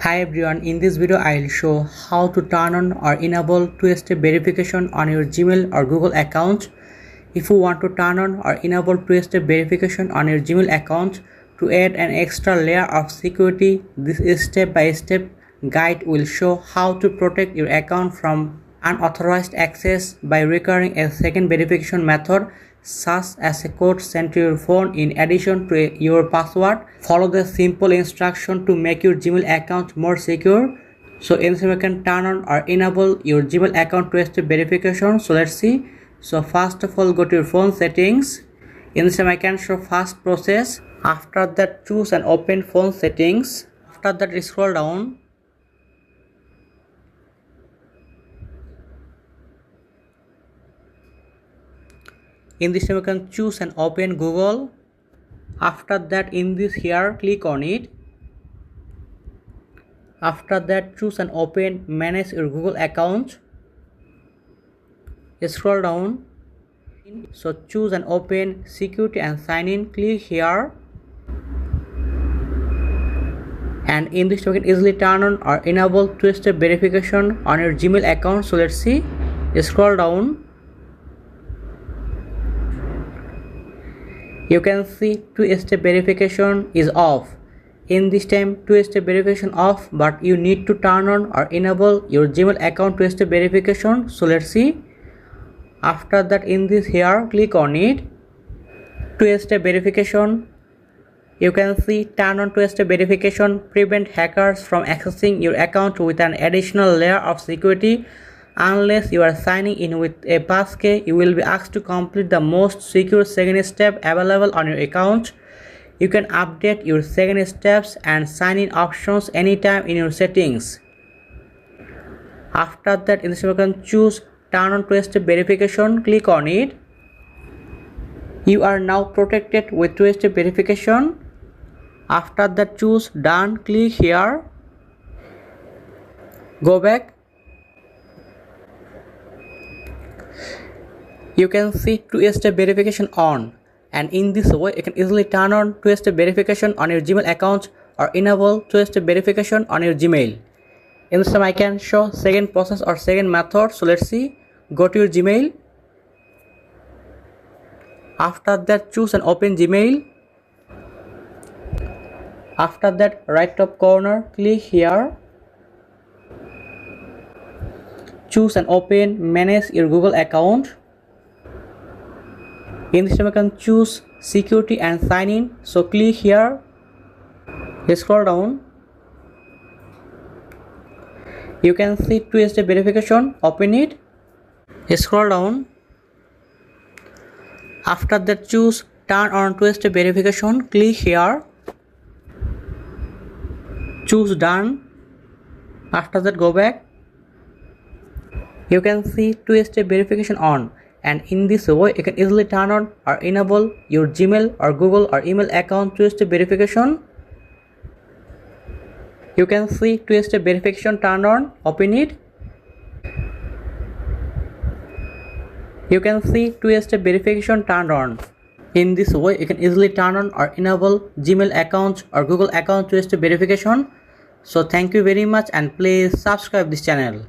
Hi everyone, in this video I'll show how to turn on or enable two-step verification on your Gmail or Google account. If you want to turn on or enable two-step verification on your Gmail account to add an extra layer of security, this step-by-step guide will show how to protect your account from unauthorized access by requiring a second verification method such as a code sent to your phone in addition to your password. Follow the simple instruction to make your Gmail account more secure. So in this way you can turn on or enable your Gmail account two-step verification. So let's see. So first of all, go to your phone settings. In this way I can show fast process. After that, choose and open phone settings. After that, scroll down. In this way you can choose and open Google. After that, in this here, click on it. After that, choose and open manage your Google account. Scroll down. So choose and open security and sign in. Click here. And in this you can easily turn on or enable two-step verification on your Gmail account. So let's see. Scroll down. You can see two-step verification is off. In this time, two-step verification off, but you need to turn on or enable your Gmail account two-step verification. So let's see. After that, in this here, click on it. Two-step verification. You can see turn on two-step verification, prevent hackers from accessing your account with an additional layer of security. Unless you are signing in with a passkey, you will be asked to complete the most secure second step available on your account. You can update your second steps and sign in options anytime in your settings. After that, in this you can choose turn on two-step verification. Click on it. You are now protected with two-step verification. After that, choose done. Click here. Go back. You can see two-step verification on, and in this way you can easily turn on two-step verification on your Gmail account or enable two-step verification on your Gmail. In this time I can show second process or second method. So let's see. Go to your Gmail. After that, choose and open Gmail. After that, right top corner, click here. Choose and open manage your Google account. In this time you can choose security and sign in. So click here. Scroll down. You can see two-step verification. Open it. Scroll down. After that, choose turn on two-step verification. Click here. Choose done. After that, go back. You can see two-step verification on. And in this way you can easily turn on or enable your Gmail or Google or email account two-step verification. You can see two-step verification turned on. Open it. You can see two-step verification turned on. In this way you can easily turn on or enable Gmail account or Google account two-step verification. So thank you very much, and please subscribe this channel.